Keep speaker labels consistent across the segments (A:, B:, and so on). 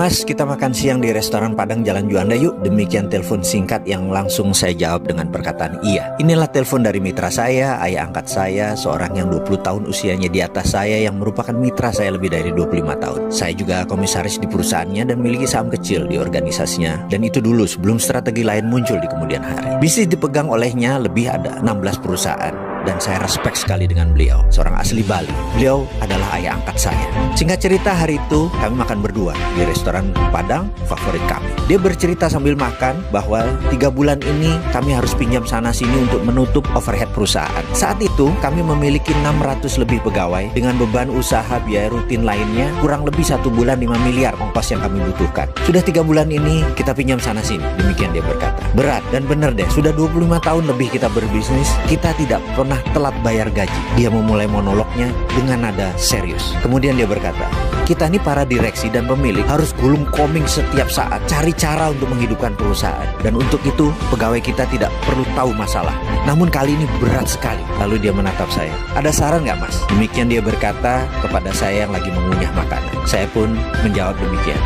A: Mas, kita makan siang di restoran Padang Jalan Juanda yuk. Demikian telepon singkat yang langsung saya jawab dengan perkataan iya. Inilah telepon dari mitra saya, ayah angkat saya, seorang yang 20 tahun usianya di atas saya, yang merupakan mitra saya lebih dari 25 tahun. Saya juga komisaris di perusahaannya dan memiliki saham kecil di organisasinya. Dan itu dulu sebelum strategi lain muncul di kemudian hari. Bisnis dipegang olehnya lebih ada 16 perusahaan. Dan saya respect sekali dengan beliau, seorang asli Bali. Beliau adalah ayah angkat saya. Singkat cerita, hari itu kami makan berdua di restoran Padang favorit kami. Dia bercerita sambil makan bahwa 3 bulan ini kami harus pinjam sana sini untuk menutup overhead perusahaan. Saat itu kami memiliki 600 lebih pegawai dengan beban usaha biaya rutin lainnya kurang lebih 1 bulan 5 miliar ongkos yang kami butuhkan. Sudah 3 bulan ini kita pinjam sana sini. Demikian dia berkata. Berat dan benar deh, sudah 25 tahun lebih kita berbisnis, kita tidak pernah telat bayar gaji. Dia memulai monolognya dengan nada serius. Kemudian dia berkata, kita ini para direksi dan pemilik harus gulung koming setiap saat, cari cara untuk menghidupkan perusahaan. Dan untuk itu pegawai kita tidak perlu tahu masalah. Namun kali ini berat sekali. Lalu dia menatap saya. Ada saran gak, Mas? Demikian dia berkata kepada saya yang lagi mengunyah makanan. Saya pun menjawab demikian.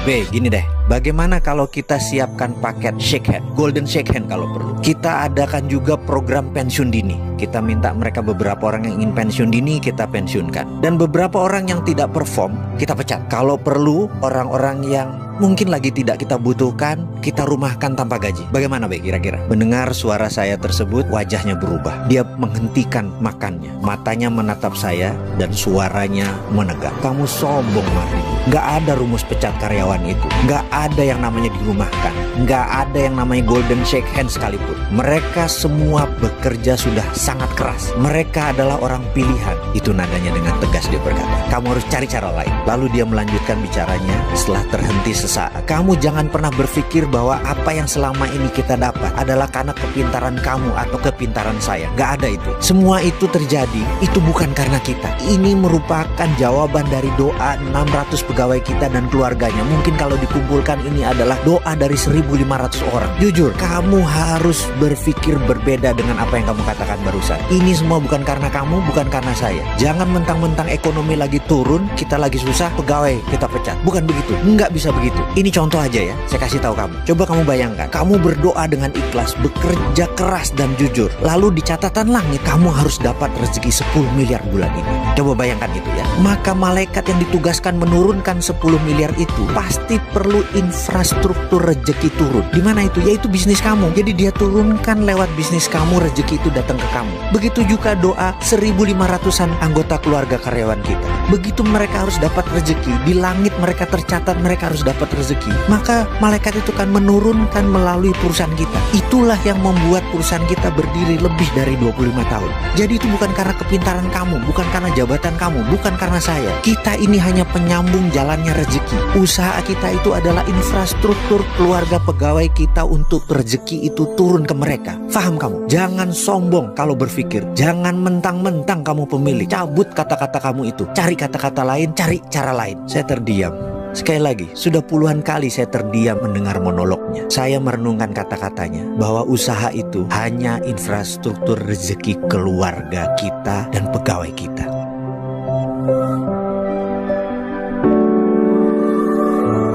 A: B, gini deh. Bagaimana kalau kita siapkan paket shake hand, golden shake hand kalau perlu. Kita adakan juga program pensiun dini. Kita minta mereka beberapa orang yang ingin pensiun dini, kita pensiunkan. Dan beberapa orang yang tidak perform, kita pecat. Kalau perlu, orang-orang yang mungkin lagi tidak kita butuhkan, kita rumahkan tanpa gaji. Bagaimana Be kira-kira? Mendengar suara saya tersebut, wajahnya berubah. Dia menghentikan makannya. Matanya menatap saya dan suaranya menegak. Kamu sombong, Mardi. Gak ada rumus pecat karyawan itu. Gak ada yang namanya dirumahkan. Gak ada yang namanya golden shake hand sekalipun. Mereka semua bekerja sudah sangat keras. Mereka adalah orang pilihan. Itu nadanya dengan tegas dia berkata. Kamu harus cari cara lain. Lalu dia melanjutkan bicaranya setelah terhenti sesaat. Kamu jangan pernah berpikir bahwa apa yang selama ini kita dapat adalah karena kepintaran kamu atau kepintaran saya. Gak ada itu. Semua itu terjadi, itu bukan karena kita. Ini merupakan jawaban dari doa 600 pegawai kita dan keluarganya. Mungkin kalau dikumpulkan ini adalah doa dari 1.500 orang. Jujur, kamu harus berpikir berbeda dengan apa yang kamu katakan barusan. Ini semua bukan karena kamu, bukan karena saya. Jangan mentang-mentang ekonomi lagi turun, kita lagi susah, pegawai kita pecat. Bukan begitu. Nggak bisa begitu. Ini contoh aja ya, saya kasih tahu kamu. Coba kamu bayangkan, kamu berdoa dengan ikhlas, bekerja keras dan jujur. Lalu di catatan langit, kamu harus dapat rezeki 10 miliar bulan ini. Coba bayangkan itu ya. Maka malaikat yang ditugaskan menurunkan 10 miliar itu pasti perlu infrastruktur rezeki turun. Di mana itu? Yaitu bisnis kamu. Jadi dia turunkan lewat bisnis kamu, rezeki itu datang ke kamu. Begitu juga doa 1.500-an anggota keluarga karyawan kita. Begitu mereka harus dapat rezeki, di langit mereka tercatat mereka harus dapat rezeki, maka malaikat itu kan menurunkan melalui perusahaan kita. Itulah yang membuat perusahaan kita berdiri lebih dari 25 tahun. Jadi itu bukan karena kepintaran kamu, bukan karena jabatan kamu, bukan karena saya. Kita ini hanya penyambung jalannya rezeki. Usaha kita itu adalah infrastruktur keluarga pegawai kita untuk rezeki itu turun ke mereka. Faham kamu? Jangan sombong kalau berpikir. Jangan mentang-mentang kamu pemilik. Cabut kata-kata kamu itu. Cari kata-kata lain, cari cara lain. Saya terdiam. Sekali lagi, sudah puluhan kali saya terdiam mendengar monolognya. Saya merenungkan kata-katanya bahwa usaha itu hanya infrastruktur rezeki keluarga kita dan pegawai kita.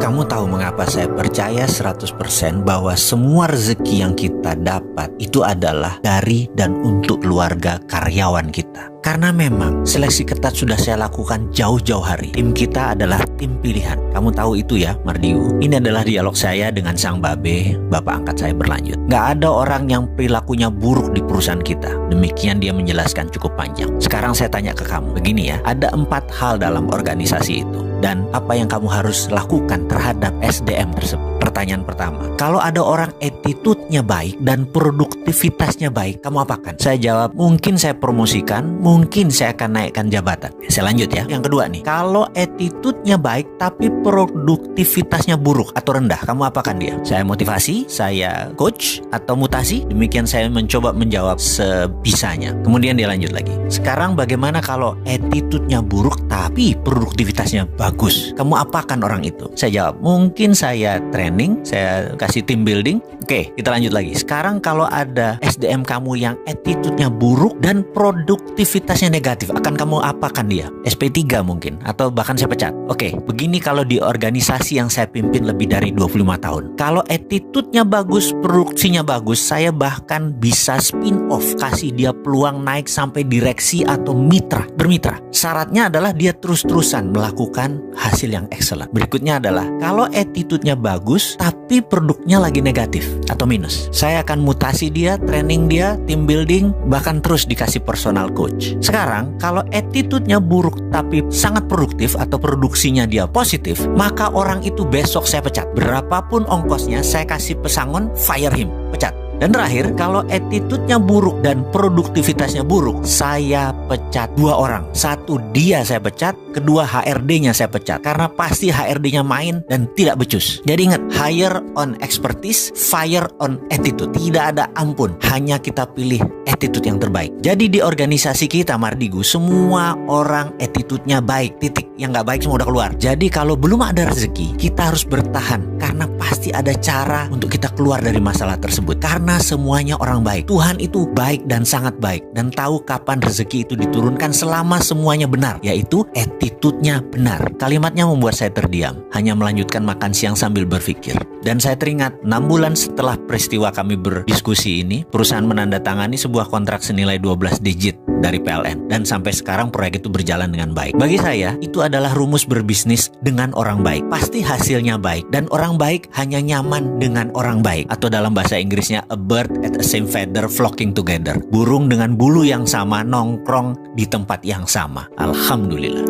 A: Kamu tahu mengapa saya percaya 100% bahwa semua rezeki yang kita dapat itu adalah dari dan untuk keluarga karyawan kita. Karena memang seleksi ketat sudah saya lakukan jauh-jauh hari. Tim kita adalah tim pilihan. Kamu tahu itu ya, Mardiu. Ini adalah dialog saya dengan sang babe, bapak angkat saya berlanjut. Gak ada orang yang perilakunya buruk di perusahaan kita. Demikian dia menjelaskan cukup panjang. Sekarang saya tanya ke kamu, begini ya. Ada 4 hal dalam organisasi itu. Dan apa yang kamu harus lakukan terhadap SDM tersebut. Pertanyaan pertama, kalau ada orang attitude-nya baik dan produktivitasnya baik, kamu apakan? Saya jawab, mungkin saya promosikan, mungkin saya akan naikkan jabatan. Saya lanjut ya. Yang kedua nih, kalau attitude-nya baik tapi produktivitasnya buruk atau rendah, kamu apakan dia? Saya motivasi, saya coach, atau mutasi? Demikian saya mencoba menjawab sebisanya. Kemudian dia lanjut lagi. Sekarang bagaimana kalau attitude-nya buruk tapi produktivitasnya bagus? Kamu apakan orang itu? Saya jawab, mungkin saya training, training, saya kasih team building. Oke, kita lanjut lagi. Sekarang kalau ada SDM kamu yang attitude-nya buruk dan produktivitasnya negatif, akan kamu apakan dia? SP3 mungkin, atau bahkan saya pecat. Oke, begini kalau di organisasi yang saya pimpin lebih dari 25 tahun. Kalau attitude-nya bagus, produksinya bagus, saya bahkan bisa spin off, kasih dia peluang naik sampai direksi atau bermitra. Syaratnya adalah dia terus-terusan melakukan hasil yang excellent. Berikutnya adalah kalau attitude-nya bagus tapi produknya lagi negatif atau minus, saya akan mutasi dia, training dia, team building, bahkan terus dikasih personal coach. Sekarang kalau attitude-nya buruk tapi sangat produktif atau produksinya dia positif, maka orang itu besok saya pecat. Berapapun ongkosnya, saya kasih pesangon, fire him, pecat. Dan terakhir, kalau attitude-nya buruk dan produktivitasnya buruk, saya pecat 2 orang. 1 dia saya pecat, kedua HRD-nya saya pecat. Karena pasti HRD-nya main dan tidak becus. Jadi ingat, hire on expertise, fire on attitude. Tidak ada ampun, hanya kita pilih attitude yang terbaik. Jadi di organisasi kita Mardigu, semua orang attitude-nya baik, titik. Yang nggak baik semua udah keluar. Jadi kalau belum ada rezeki, kita harus bertahan. Karena pasti ada cara untuk kita keluar dari masalah tersebut. Karena semuanya orang baik. Tuhan itu baik dan sangat baik. Dan tahu kapan rezeki itu diturunkan selama semuanya benar. Yaitu attitude-nya benar. Kalimatnya membuat saya terdiam. Hanya melanjutkan makan siang sambil berpikir. Dan saya teringat 6 bulan setelah peristiwa kami berdiskusi ini, perusahaan menandatangani sebuah kontrak senilai 12 digit dari PLN. Dan sampai sekarang proyek itu berjalan dengan baik. Bagi saya, itu adalah rumus berbisnis dengan orang baik. Pasti hasilnya baik. Dan orang baik hanya nyaman dengan orang baik. Atau dalam bahasa Inggrisnya, a bird at the same feather flocking together. Burung dengan bulu yang sama nongkrong di tempat yang sama. Alhamdulillah.